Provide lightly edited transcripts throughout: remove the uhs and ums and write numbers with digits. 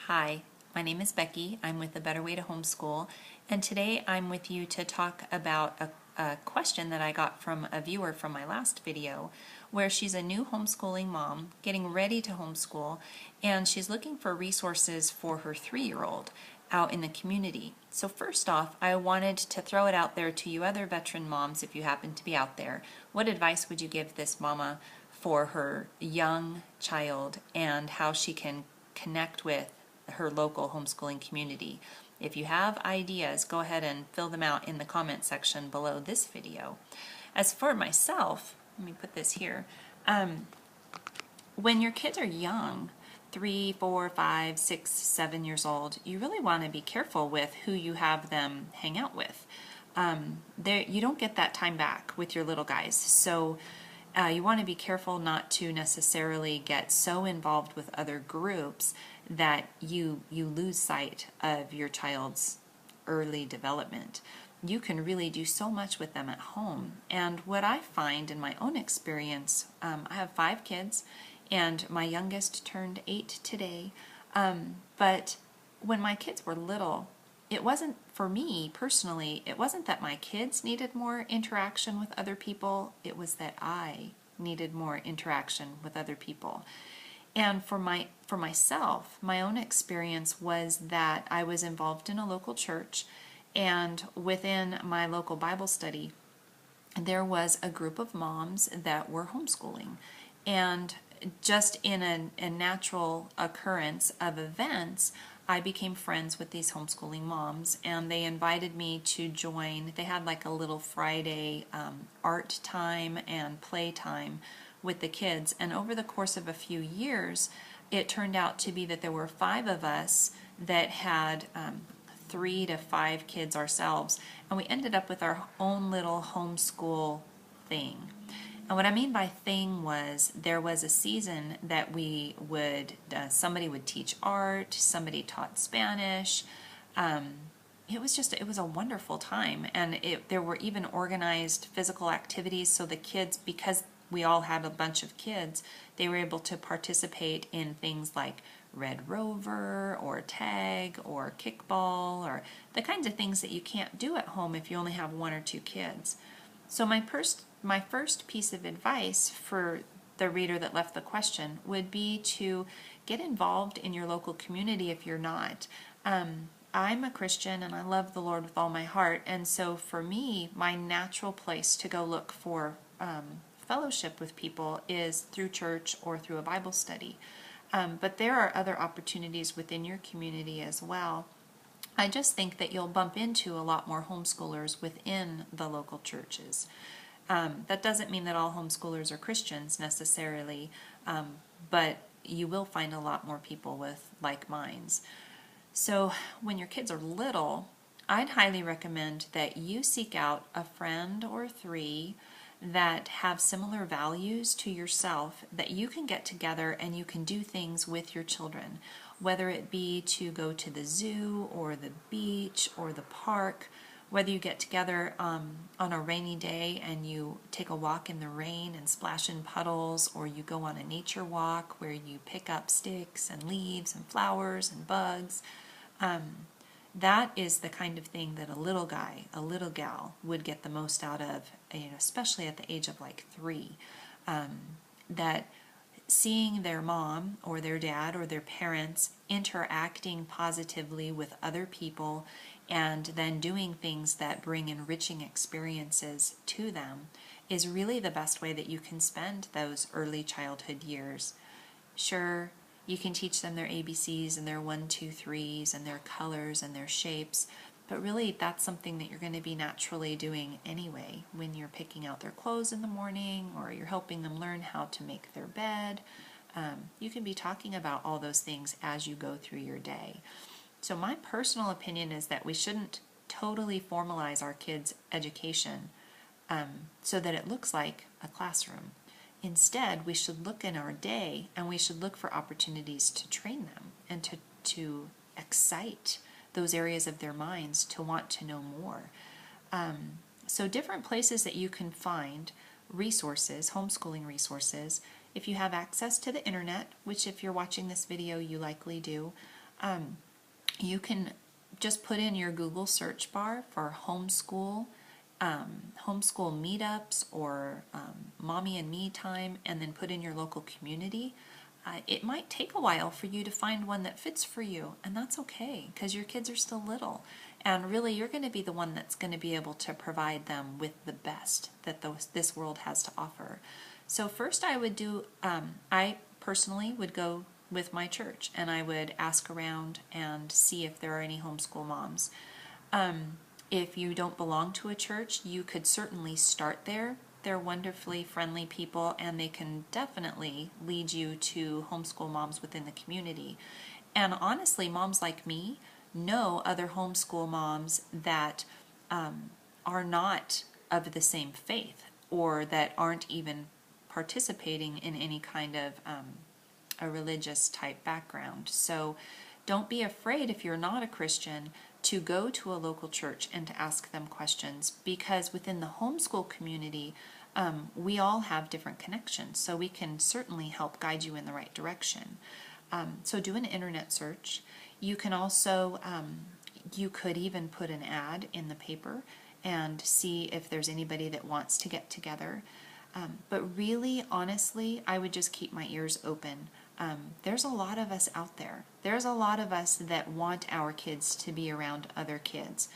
Hi, my name is Becky. I'm with A Better Way to Homeschool, and today I'm with you to talk about a question that I got from a viewer from my last video, where she's a new homeschooling mom getting ready to homeschool, and she's looking for resources for her 3-year-old out in the community. So first off, I wanted to throw it out there to you other veteran moms, if you happen to be out there. What advice would you give this mama for her young child and how she can connect with her local homeschooling community? If you have ideas, go ahead and fill them out in the comment section below this video. As for myself, let me put this here. When your kids are young, 3, 4, 5, 6, 7 years old, you really want to be careful with who you have them hang out with. You don't get that time back with your little guys, so you want to be careful not to necessarily get so involved with other groups that you lose sight of your child's early development. You can really do so much with them at home. And what I find in my own experience, I have 5 kids, and my youngest turned 8 today. But when my kids were little, it wasn't, for me personally, it wasn't that my kids needed more interaction with other people, it was that I needed more interaction with other people. And for myself, my own experience was that I was involved in a local church, and within my local Bible study, there was a group of moms that were homeschooling. And just in a natural occurrence of events, I became friends with these homeschooling moms, and they invited me to join. They had like a little Friday art time and play time with the kids, and over the course of a few years, it turned out to be that there were 5 of us that had 3 to 5 kids ourselves, and we ended up with our own little homeschool thing. And what I mean by thing was, there was a season that we would, somebody would teach art, somebody taught Spanish. It was a wonderful time, and there were even organized physical activities, so the kids, because we all had a bunch of kids, they were able to participate in things like Red Rover or tag or kickball, or the kinds of things that you can't do at home if you only have 1 or 2 kids. So my first piece of advice for the reader that left the question would be to get involved in your local community if you're not. I'm a Christian and I love the Lord with all my heart, and so for me, my natural place to go look for fellowship with people is through church or through a Bible study. But there are other opportunities within your community as well. I just think that you'll bump into a lot more homeschoolers within the local churches. That doesn't mean that all homeschoolers are Christians necessarily, but you will find a lot more people with like minds. So when your kids are little, I'd highly recommend that you seek out a friend or 3 that have similar values to yourself, that you can get together and you can do things with your children, whether it be to go to the zoo or the beach or the park, whether you get together on a rainy day and you take a walk in the rain and splash in puddles, or you go on a nature walk where you pick up sticks and leaves and flowers and bugs. That is the kind of thing that a little guy, a little gal would get the most out of, especially at the age of like 3. That seeing their mom or their dad or their parents interacting positively with other people and then doing things that bring enriching experiences to them is really the best way that you can spend those early childhood years. Sure, you can teach them their ABCs and their 1, 2, 3s and their colors and their shapes, but really that's something that you're going to be naturally doing anyway when you're picking out their clothes in the morning, or you're helping them learn how to make their bed. You can be talking about all those things as you go through your day. So my personal opinion is that we shouldn't totally formalize our kids' education so that it looks like a classroom. Instead, we should look in our day and we should look for opportunities to train them and to excite those areas of their minds to want to know more. So different places that you can find resources, homeschooling resources, if you have access to the internet, which if you're watching this video you likely do, You can just put in your Google search bar for homeschool, homeschool meetups, or mommy and me time, and then put in your local community. It might take a while for you to find one that fits for you, and that's okay because your kids are still little. And really, you're going to be the one that's going to be able to provide them with the best that this world has to offer. So first I would do, I personally would go with my church and I would ask around and see if there are any homeschool moms. If you don't belong to a church, you could certainly start there. They're wonderfully friendly people and they can definitely lead you to homeschool moms within the community. And honestly, moms like me know other homeschool moms that are not of the same faith or that aren't even participating in any kind of a religious type background. So don't be afraid if you're not a Christian to go to a local church and to ask them questions, because within the homeschool community, we all have different connections, so we can certainly help guide you in the right direction. So do an internet search. You can also, you could even put an ad in the paper and see if there's anybody that wants to get together. But really, honestly, I would just keep my ears open. There's a lot of us out there. There's a lot of us that want our kids to be around other kids.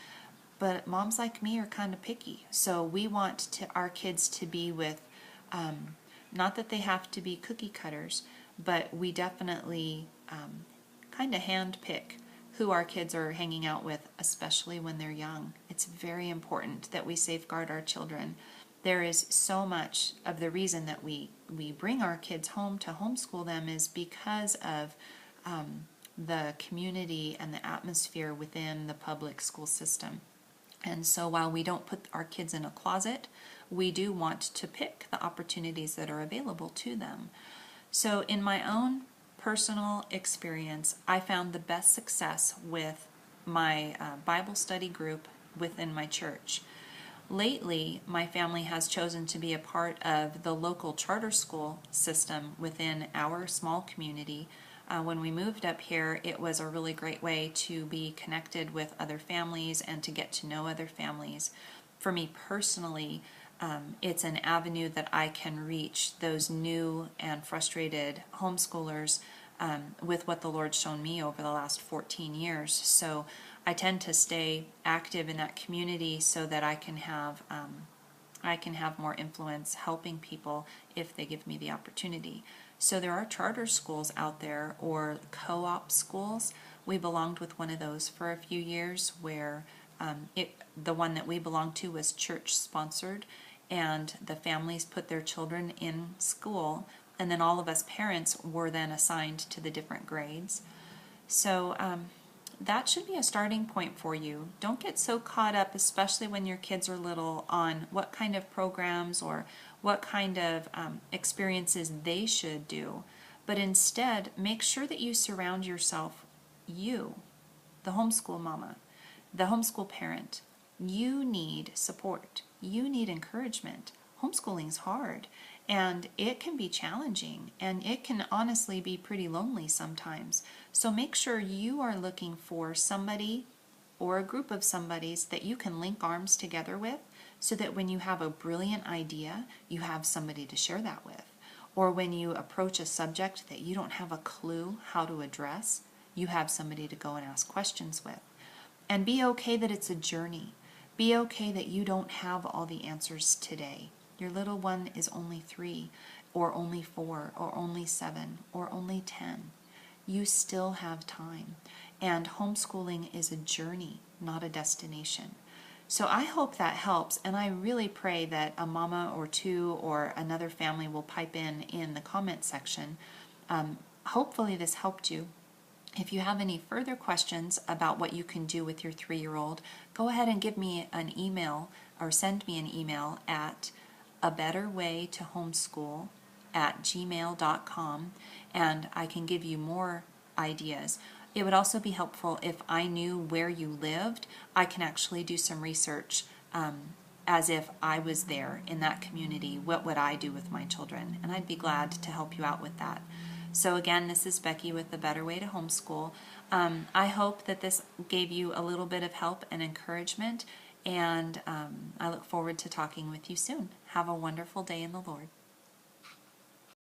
But moms like me are kind of picky. So we want our kids to be with, not that they have to be cookie cutters, but we definitely kind of hand pick who our kids are hanging out with, especially when they're young. It's very important that we safeguard our children. There is so much of the reason that we bring our kids home to homeschool them is because of the community and the atmosphere within the public school system. And so while we don't put our kids in a closet, we do want to pick the opportunities that are available to them. So in my own personal experience, I found the best success with my Bible study group within my church. Lately, my family has chosen to be a part of the local charter school system within our small community. When we moved up here, it was a really great way to be connected with other families and to get to know other families. For me personally, it's an avenue that I can reach those new and frustrated homeschoolers with what the Lord's shown me over the last 14 years. So I tend to stay active in that community so that I can have more influence helping people if they give me the opportunity. So there are charter schools out there or co-op schools. We belonged with one of those for a few years where the one that we belonged to was church sponsored, and the families put their children in school, and then all of us parents were then assigned to the different grades. So that should be a starting point for you. Don't get so caught up, especially when your kids are little, on what kind of programs or what kind of experiences they should do. But instead, make sure that you surround yourself, you, the homeschool mama, the homeschool parent. You need support. You need encouragement. Homeschooling's hard, and it can be challenging, and it can honestly be pretty lonely sometimes. So make sure you are looking for somebody or a group of somebodies that you can link arms together with, so that when you have a brilliant idea, you have somebody to share that with. Or when you approach a subject that you don't have a clue how to address, you have somebody to go and ask questions with. And be okay that it's a journey. Be okay that you don't have all the answers today. Your little one is only 3, or only 4, or only 7, or only 10. You still have time. And homeschooling is a journey, not a destination. So I hope that helps, and I really pray that a mama or two or another family will pipe in the comment section. Hopefully this helped you. If you have any further questions about what you can do with your 3-year-old, go ahead and give me an email or send me an email at abetterwaytohomeschool@gmail.com, and I can give you more ideas. It would also be helpful if I knew where you lived. I can actually do some research as if I was there in that community. What would I do with my children? And I'd be glad to help you out with that. So again, this is Becky with The Better Way to Homeschool. I hope that this gave you a little bit of help and encouragement, and I look forward to talking with you soon. Have a wonderful day in the Lord.